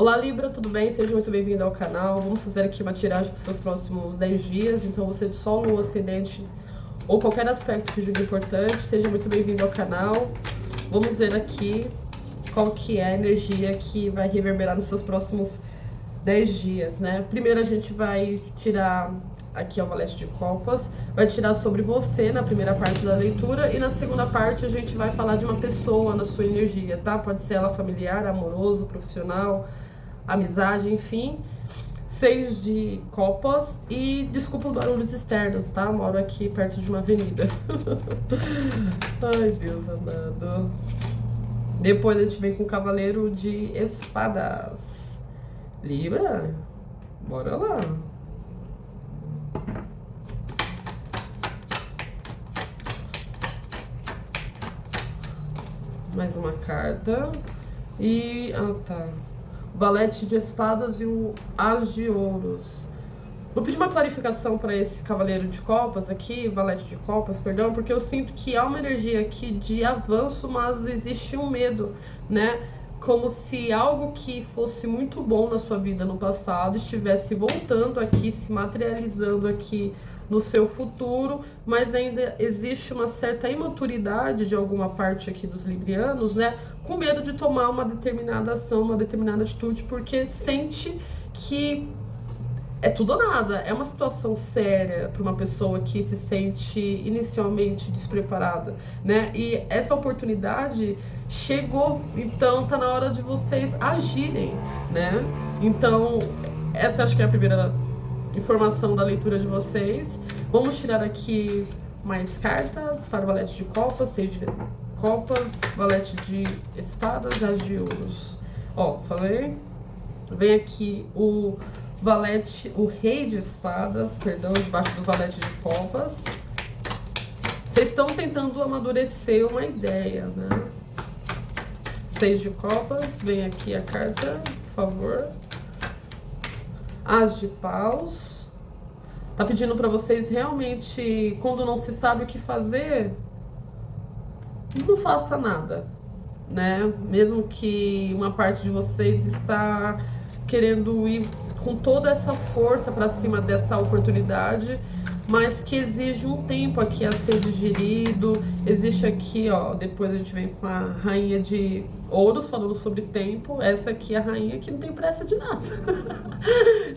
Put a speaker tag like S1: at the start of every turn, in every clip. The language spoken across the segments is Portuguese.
S1: Olá Libra, tudo bem? Seja muito bem-vindo ao canal. Vamos fazer aqui uma tiragem para os seus próximos 10 dias. Então você de Sol, Lua, Ascendente ou qualquer aspecto que julgue importante, seja muito bem-vindo ao canal. Vamos ver aqui qual que é a energia que vai reverberar nos seus próximos 10 dias, né? Primeiro a gente vai tirar aqui o valete de copas, vai tirar sobre você na primeira parte da leitura e na segunda parte a gente vai falar de uma pessoa na sua energia, tá? Pode ser ela familiar, amoroso, profissional, amizade, enfim. 6 de copas e desculpa os barulhos externos, tá? Moro aqui perto de uma avenida. Ai, Deus amado. Depois a gente vem com o cavaleiro de espadas. Libra, bora lá. Mais uma carta. E... ah, tá. O valete de espadas e o as de ouros. Vou pedir uma clarificação para esse cavaleiro de copas aqui, valete de copas, perdão, porque eu sinto que há uma energia aqui de avanço, mas existe um medo, né? Como se algo que fosse muito bom na sua vida no passado estivesse voltando aqui, se materializando aqui no seu futuro, mas ainda existe uma certa imaturidade de alguma parte aqui dos librianos, né? Com medo de tomar uma determinada ação, uma determinada atitude, porque sente que é tudo ou nada. É uma situação séria para uma pessoa que se sente inicialmente despreparada, né? E essa oportunidade chegou, então tá na hora de vocês agirem, né? Então, essa acho que é a primeira informação da leitura de vocês. Vamos tirar aqui mais cartas para o valete de copas, 6 de copas, valete de espadas, as de ouros. Ó, falei? Vem aqui o valete, o rei de espadas, perdão, debaixo do valete de copas. Vocês estão tentando amadurecer uma ideia, né? 6 de copas, vem aqui a carta, por favor. As de paus. Tá pedindo pra vocês realmente, quando não se sabe o que fazer, não faça nada, né? Mesmo que uma parte de vocês está querendo ir com toda essa força para cima dessa oportunidade, mas que exige um tempo aqui a ser digerido. Existe aqui, ó, depois a gente vem com a rainha de ouros falando sobre tempo. Essa aqui é a rainha que não tem pressa de nada.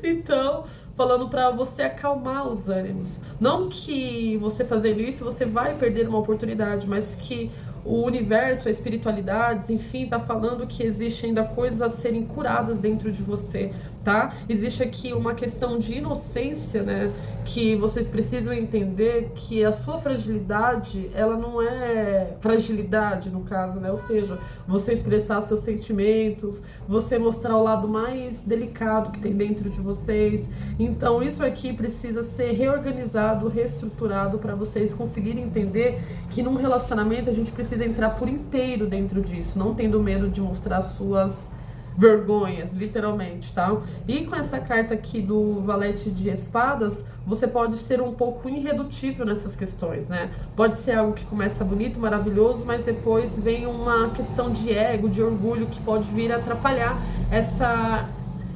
S1: Então, falando para você acalmar os ânimos. Não que você fazendo isso você vai perder uma oportunidade, mas que o universo, a espiritualidade, enfim, tá falando que existe ainda coisas a serem curadas dentro de você, tá? Existe aqui uma questão de inocência, né? Que vocês precisam entender que a sua fragilidade, ela não é fragilidade, no caso, né? Ou seja, você expressar seus sentimentos, você mostrar o lado mais delicado que tem dentro de vocês. Então, isso aqui precisa ser reorganizado, reestruturado para vocês conseguirem entender que num relacionamento a gente precisa entrar por inteiro dentro disso, não tendo medo de mostrar suas vergonhas, literalmente, tá? E com essa carta aqui do valete de espadas, você pode ser um pouco irredutível nessas questões, né? Pode ser algo que começa bonito, maravilhoso, mas depois vem uma questão de ego, de orgulho, que pode vir a atrapalhar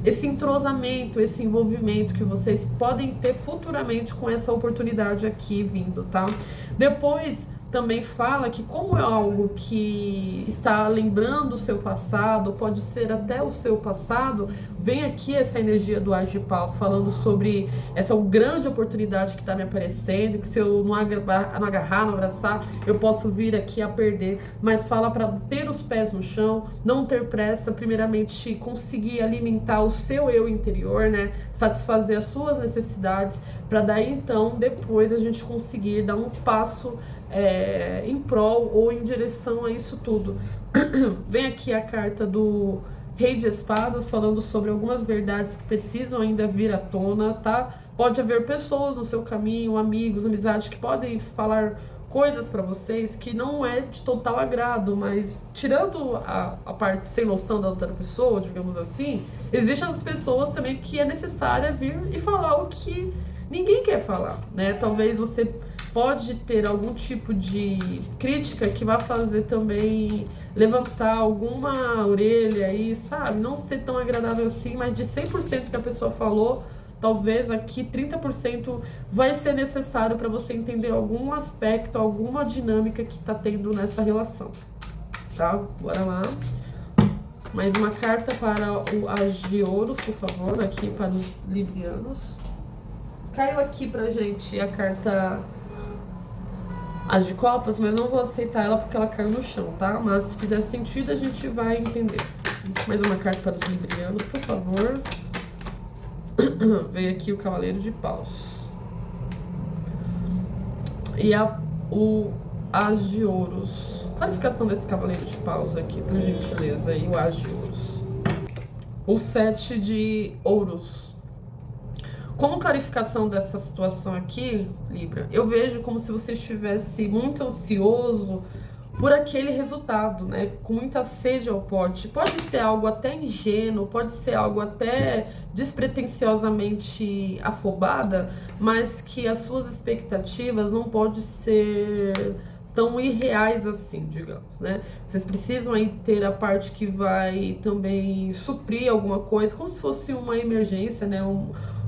S1: esse entrosamento, esse envolvimento que vocês podem ter futuramente com essa oportunidade aqui vindo, tá? Depois também fala que como é algo que está lembrando o seu passado, pode ser até o seu passado, vem aqui essa energia do As de Paus, falando sobre essa grande oportunidade que está me aparecendo, que se eu não agarrar, não abraçar, eu posso vir aqui a perder, mas fala para ter os pés no chão, não ter pressa, primeiramente conseguir alimentar o seu eu interior, né, satisfazer as suas necessidades, para daí então, depois a gente conseguir dar um passo em prol ou em direção a isso tudo. Vem aqui a carta do Rei de Espadas falando sobre algumas verdades que precisam ainda vir à tona, tá? Pode haver pessoas no seu caminho, amigos, amizades que podem falar coisas pra vocês que não é de total agrado, mas tirando a parte sem noção da outra pessoa, digamos assim, existem as pessoas também que é necessária vir e falar o que ninguém quer falar, né? Talvez você pode ter algum tipo de crítica que vai fazer também levantar alguma orelha aí, sabe? Não ser tão agradável assim, mas de 100% que a pessoa falou, talvez aqui 30% vai ser necessário para você entender algum aspecto, alguma dinâmica que tá tendo nessa relação, tá? Bora lá. Mais uma carta para o As de Ouros, por favor, aqui para os librianos. Caiu aqui pra gente a carta As de Copas, mas não vou aceitar ela porque ela caiu no chão, tá? Mas se fizer sentido, a gente vai entender. Mais uma carta para os librianos, por favor. Veio aqui o Cavaleiro de Paus. E o As de Ouros. Clarificação desse Cavaleiro de Paus aqui, por gentileza. E o As de Ouros. O 7 de Ouros. Como clarificação dessa situação aqui, Libra, eu vejo como se você estivesse muito ansioso por aquele resultado, né? Com muita sede ao pote. Pode ser algo até ingênuo, pode ser algo até despretensiosamente afobada, mas que as suas expectativas não podem ser tão irreais assim, digamos, né? Vocês precisam aí ter a parte que vai também suprir alguma coisa, como se fosse uma emergência, né?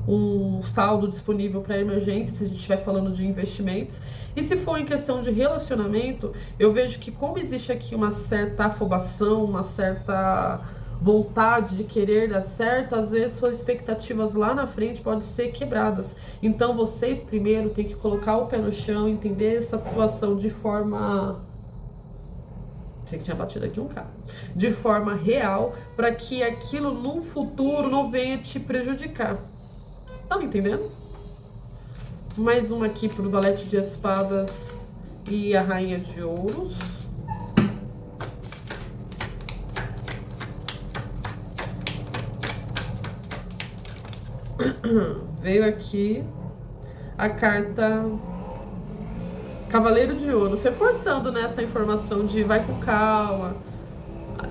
S1: Um saldo disponível para emergência, se a gente estiver falando de investimentos. E se for em questão de relacionamento, eu vejo que como existe aqui uma certa afobação, uma certa vontade de querer dar certo, às vezes suas expectativas lá na frente podem ser quebradas. Então vocês primeiro têm que colocar o pé no chão, entender essa situação de forma... Sei que tinha batido aqui um carro. De forma real, para que aquilo no futuro não venha te prejudicar. Tá me entendendo? Mais uma aqui pro Valete de Espadas e a Rainha de Ouros. Veio aqui a carta Cavaleiro de Ouros, reforçando nessa informação de vai com calma.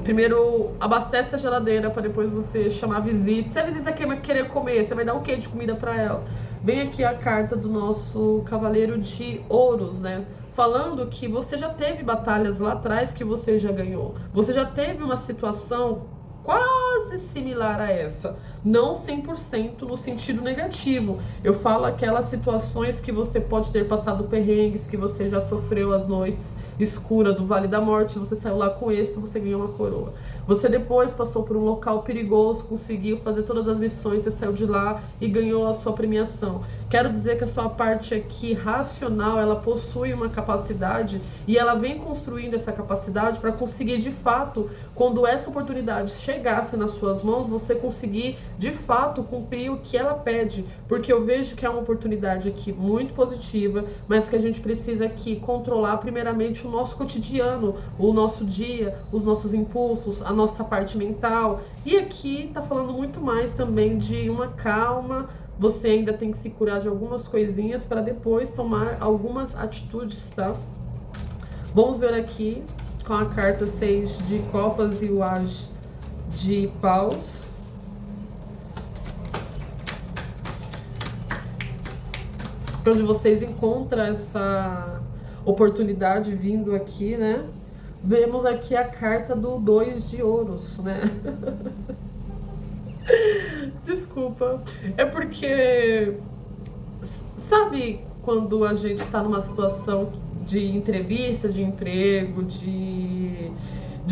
S1: Primeiro, abastece a geladeira para depois você chamar a visita. Se a visita querer comer, você vai dar o que de comida para ela? Vem aqui a carta do nosso Cavaleiro de Ouros, né? Falando que você já teve batalhas lá atrás que você já ganhou. Você já teve uma situação quase similar a essa. Não 100% no sentido negativo. Eu falo aquelas situações que você pode ter passado perrengues, que você já sofreu as noites escuras do Vale da Morte, você saiu lá com esse, você ganhou uma coroa. Você depois passou por um local perigoso, conseguiu fazer todas as missões, você saiu de lá e ganhou a sua premiação. Quero dizer que a sua parte aqui racional, ela possui uma capacidade e ela vem construindo essa capacidade para conseguir de fato, quando essa oportunidade chegasse nas suas mãos, você conseguir de fato cumprir o que ela pede, porque eu vejo que é uma oportunidade aqui muito positiva, mas que a gente precisa aqui controlar primeiramente o nosso cotidiano, o nosso dia, os nossos impulsos, a nossa parte mental. E aqui tá falando muito mais também de uma calma. Você ainda tem que se curar de algumas coisinhas para depois tomar algumas atitudes, tá? Vamos ver aqui com a carta 6 de Copas e o As de Paus. Onde vocês encontram essa oportunidade vindo aqui, né? Vemos aqui a carta do 2 de Ouros, né? Desculpa. É porque... Sabe quando a gente tá numa situação de entrevista, de emprego, de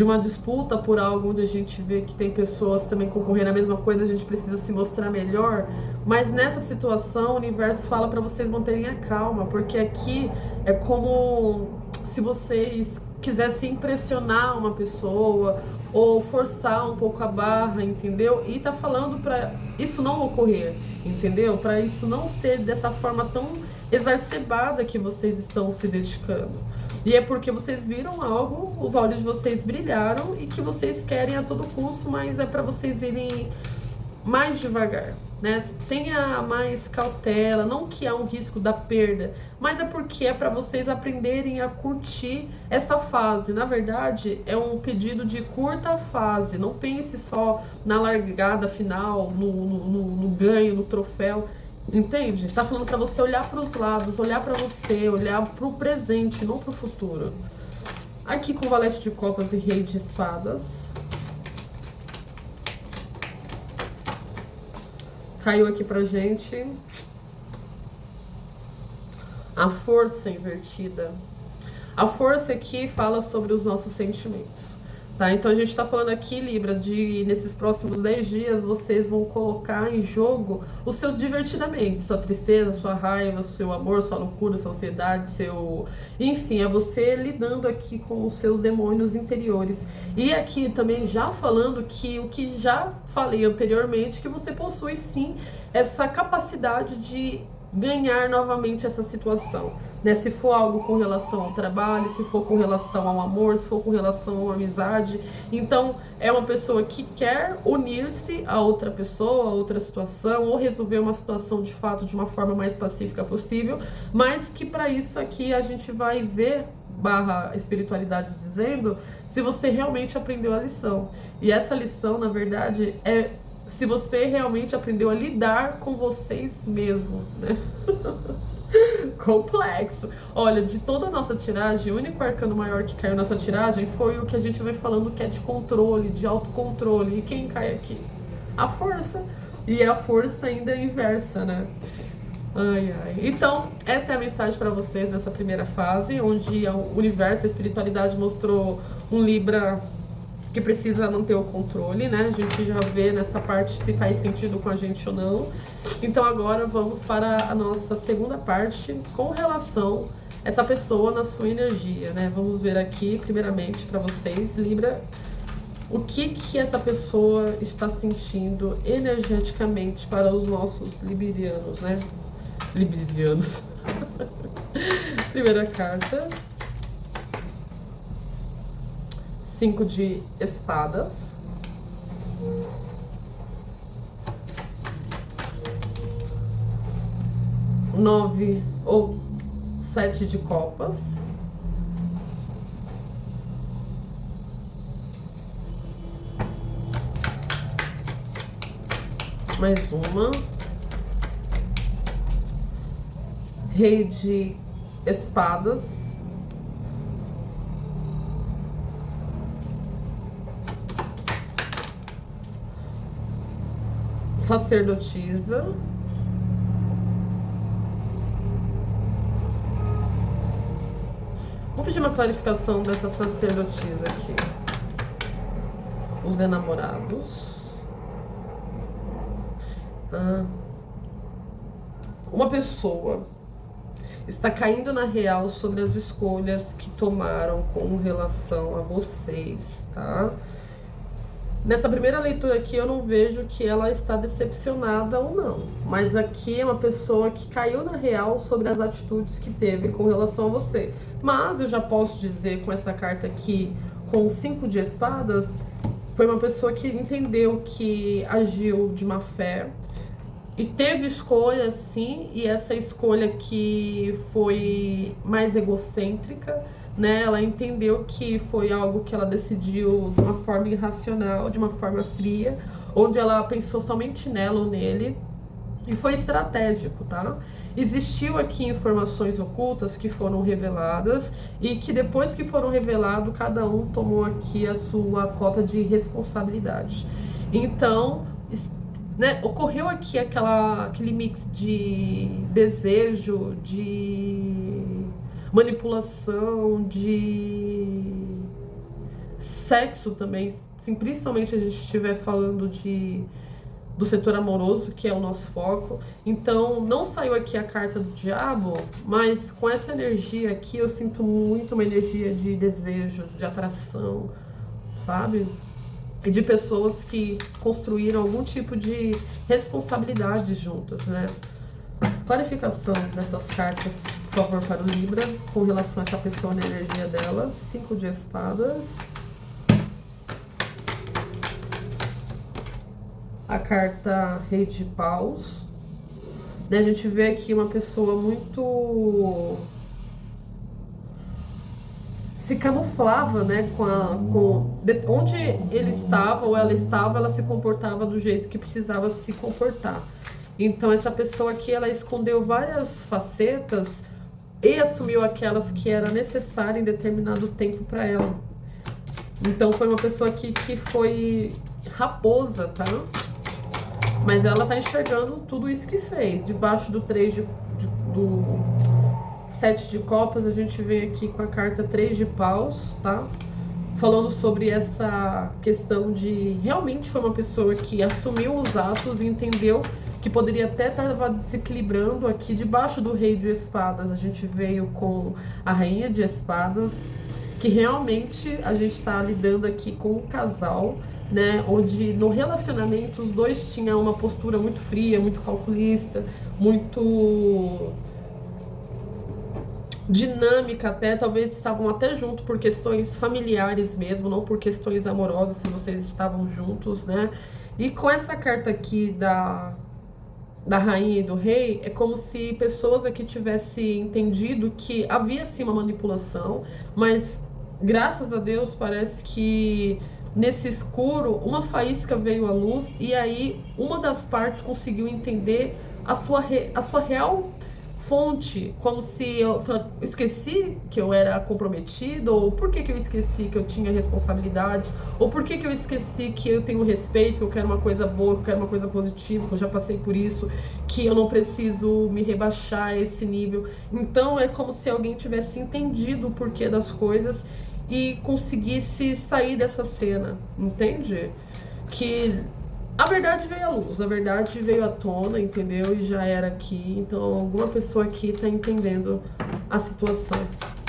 S1: uma disputa por algo onde a gente vê que tem pessoas também concorrendo a mesma coisa, a gente precisa se mostrar melhor, mas nessa situação o universo fala para vocês manterem a calma, porque aqui é como se vocês quisessem impressionar uma pessoa ou forçar um pouco a barra, entendeu? E tá falando para isso não ocorrer, entendeu? Para isso não ser dessa forma tão exacerbada que vocês estão se dedicando. E é porque vocês viram algo, os olhos de vocês brilharam e que vocês querem a todo custo, mas é para vocês irem mais devagar, né? Tenha mais cautela, não que há um risco da perda, mas é porque é para vocês aprenderem a curtir essa fase. Na verdade, é um pedido de curta fase, não pense só na largada final, no ganho, no troféu. Entende? Tá falando pra você olhar pros lados, olhar pra você, olhar pro presente, não pro futuro. Aqui com valete de copas e rei de espadas. Caiu aqui pra gente a força invertida. A força aqui fala sobre os nossos sentimentos, tá? Então a gente tá falando aqui, Libra, de nesses próximos 10 dias vocês vão colocar em jogo os seus divertidamente, sua tristeza, sua raiva, seu amor, sua loucura, sua ansiedade, seu... Enfim, é você lidando aqui com os seus demônios interiores. E aqui também já falando que o que já falei anteriormente, que você possui sim essa capacidade de ganhar novamente essa situação, né? Se for algo com relação ao trabalho, se for com relação ao amor, se for com relação à amizade. Então, é uma pessoa que quer unir-se a outra pessoa, a outra situação, ou resolver uma situação de fato de uma forma mais pacífica possível, mas que para isso aqui a gente vai ver, barra espiritualidade dizendo, se você realmente aprendeu a lição. E essa lição, na verdade, é se você realmente aprendeu a lidar com vocês mesmo, né? Complexo. Olha, de toda a nossa tiragem, o único arcano maior que caiu nessa tiragem foi o que a gente vai falando que é de controle, de autocontrole. E quem cai aqui? A força. E a força ainda é inversa, né? Ai, ai. Então, essa é a mensagem para vocês nessa primeira fase, onde o universo, a espiritualidade mostrou um Libra que precisa manter o controle, né? A gente já vê nessa parte se faz sentido com a gente ou não. Então agora vamos para a nossa segunda parte com relação a essa pessoa na sua energia, né? Vamos ver aqui, primeiramente, para vocês, Libra, o que essa pessoa está sentindo energeticamente para os nossos librianos, né? Librianos. Primeira carta. 5 de espadas. Nove ou 7 de copas. Mais uma. Rei de espadas. Sacerdotisa. Vou pedir uma clarificação dessa sacerdotisa aqui. Os enamorados. Uma pessoa está caindo na real sobre as escolhas que tomaram com relação a vocês, tá? Nessa primeira leitura aqui eu não vejo que ela está decepcionada ou não, mas aqui é uma pessoa que caiu na real sobre as atitudes que teve com relação a você. Mas eu já posso dizer com essa carta aqui, com 5 de espadas, foi uma pessoa que entendeu que agiu de má fé e teve escolha sim, e essa escolha que foi mais egocêntrica, né? Ela entendeu que foi algo que ela decidiu de uma forma irracional, de uma forma fria, onde ela pensou somente nela ou nele, e foi estratégico, tá? Existiu aqui informações ocultas que foram reveladas e que depois que foram reveladas, cada um tomou aqui a sua cota de responsabilidade. Então, né, ocorreu aqui aquele mix de desejo, de manipulação, de sexo também, assim, principalmente a gente estiver falando do setor amoroso, que é o nosso foco. Então, não saiu aqui a carta do diabo, mas com essa energia aqui eu sinto muito uma energia de desejo, de atração, sabe? E de pessoas que construíram algum tipo de responsabilidade juntas, né? Clarificação dessas cartas, por favor, para o Libra, com relação a essa pessoa na energia dela. 5 de espadas. A carta Rei de Paus. Né, a gente vê aqui uma pessoa muito se camuflava, né, onde ele estava ou ela estava, ela se comportava do jeito que precisava se comportar. Então essa pessoa aqui, ela escondeu várias facetas e assumiu aquelas que era necessária em determinado tempo para ela. Então foi uma pessoa aqui que foi raposa, tá? Mas ela tá enxergando tudo isso que fez. Debaixo do 7 de copas, a gente vem aqui com a carta 3 de paus, tá? Falando sobre essa questão de... Realmente foi uma pessoa que assumiu os atos e entendeu que poderia até estar desequilibrando. Aqui debaixo do rei de espadas, a gente veio com a rainha de espadas, que realmente a gente está lidando aqui com um casal, né, onde no relacionamento os dois tinham uma postura muito fria, muito calculista, muito dinâmica até, talvez estavam até juntos por questões familiares mesmo, não por questões amorosas, se vocês estavam juntos, né? E com essa carta aqui da rainha e do rei, é como se pessoas aqui tivessem entendido que havia sim uma manipulação, mas graças a Deus parece que nesse escuro uma faísca veio à luz e aí uma das partes conseguiu entender a sua real fonte, como se eu esqueci que eu era comprometido, ou por que eu esqueci que eu tinha responsabilidades, ou por que eu esqueci que eu tenho respeito, que eu quero uma coisa boa, que eu quero uma coisa positiva, que eu já passei por isso, que eu não preciso me rebaixar a esse nível. Então é como se alguém tivesse entendido o porquê das coisas e conseguisse sair dessa cena, entende? Que a verdade veio à luz, a verdade veio à tona, entendeu? E já era aqui, então alguma pessoa aqui tá entendendo a situação.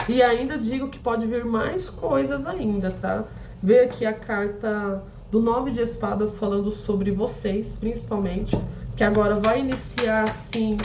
S1: E ainda digo que pode vir mais coisas ainda, tá? Veio aqui a carta do 9 de espadas falando sobre vocês, principalmente, que agora vai iniciar, assim,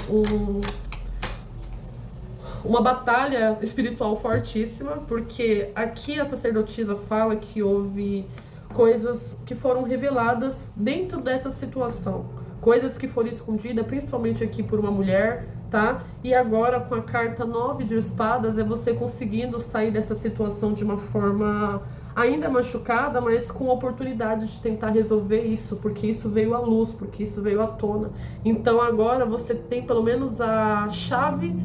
S1: uma batalha espiritual fortíssima, porque aqui a sacerdotisa fala que houve coisas que foram reveladas dentro dessa situação, coisas que foram escondidas, principalmente aqui por uma mulher, tá? E agora com a carta 9 de espadas é você conseguindo sair dessa situação de uma forma ainda machucada, mas com a oportunidade de tentar resolver isso, porque isso veio à luz, porque isso veio à tona. Então agora você tem pelo menos a chave,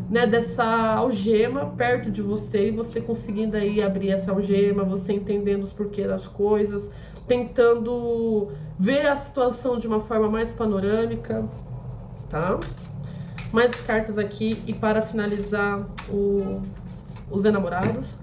S1: né, dessa algema perto de você, e você conseguindo aí abrir essa algema, você entendendo os porquês das coisas, tentando ver a situação de uma forma mais panorâmica, tá? Mais cartas aqui, e para finalizar os enamorados.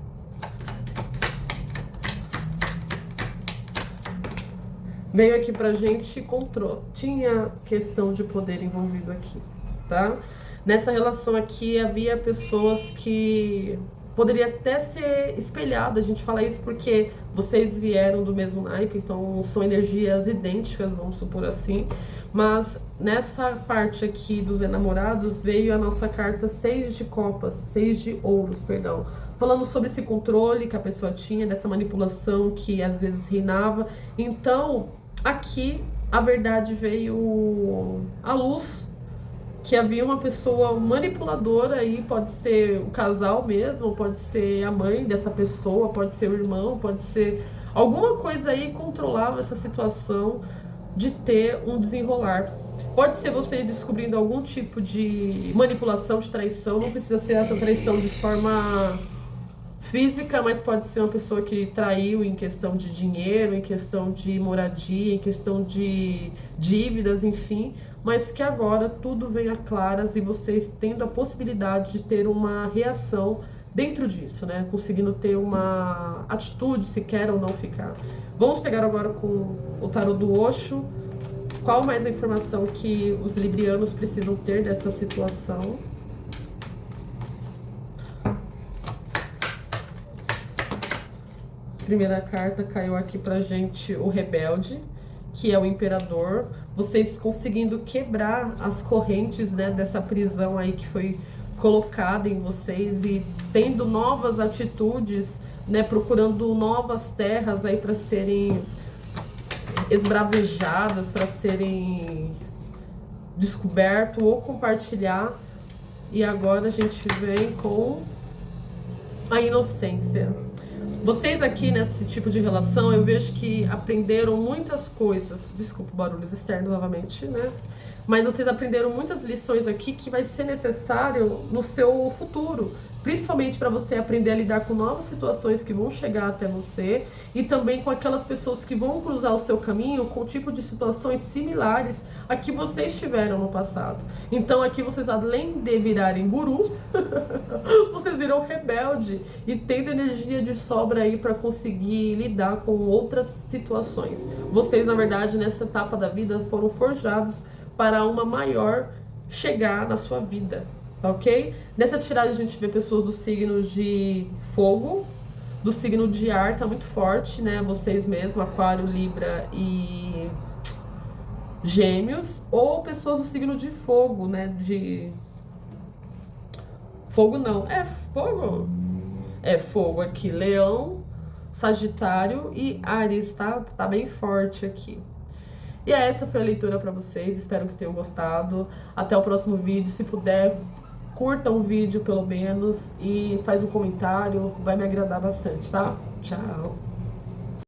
S1: Veio aqui pra gente controle. Tinha questão de poder envolvido aqui, tá? Nessa relação aqui havia pessoas que poderia até ser espelhado, a gente fala isso porque vocês vieram do mesmo naipe, então são energias idênticas, vamos supor assim. Mas nessa parte aqui dos enamorados veio a nossa carta 6 de copas, 6 de ouros, perdão. Falando sobre esse controle que a pessoa tinha, dessa manipulação que às vezes reinava. Então, aqui a verdade veio à luz, que havia uma pessoa manipuladora aí, pode ser o casal mesmo, pode ser a mãe dessa pessoa, pode ser o irmão, pode ser alguma coisa aí que controlava essa situação de ter um desenrolar. Pode ser você descobrindo algum tipo de manipulação, de traição, não precisa ser essa traição de forma física, mas pode ser uma pessoa que traiu em questão de dinheiro, em questão de moradia, em questão de dívidas, enfim, mas que agora tudo vem a claras e vocês tendo a possibilidade de ter uma reação dentro disso, né? Conseguindo ter uma atitude, se quer ou não ficar. Vamos pegar agora com o tarô do Osho. Qual mais a informação que os librianos precisam ter dessa situação? Primeira carta caiu aqui pra gente o rebelde, que é o imperador. Vocês conseguindo quebrar as correntes, né, dessa prisão aí que foi colocada em vocês e tendo novas atitudes, né, procurando novas terras aí para serem esbravejadas, para serem descoberto ou compartilhar. E agora a gente vem com a inocência. Vocês aqui nesse tipo de relação, eu vejo que aprenderam muitas coisas. Desculpa barulhos externos novamente, né? Mas vocês aprenderam muitas lições aqui que vai ser necessário no seu futuro. Principalmente para você aprender a lidar com novas situações que vão chegar até você e também com aquelas pessoas que vão cruzar o seu caminho com tipo de situações similares a que vocês tiveram no passado. Então aqui vocês, além de virarem gurus, vocês viram rebelde e tendo energia de sobra aí para conseguir lidar com outras situações. Vocês, na verdade, nessa etapa da vida foram forjados para uma maior chegar na sua vida. Tá ok? Nessa tirada a gente vê pessoas do signo de fogo, do signo de ar, tá muito forte, né? Vocês mesmos, Aquário, Libra e Gêmeos, ou pessoas do signo de fogo, né? De fogo não, é fogo. É fogo aqui, Leão, Sagitário e Áries, tá? Tá bem forte aqui. E essa foi a leitura pra vocês, espero que tenham gostado. Até o próximo vídeo, se puder, curta o vídeo pelo menos e faz um comentário, vai me agradar bastante, tá? Tchau!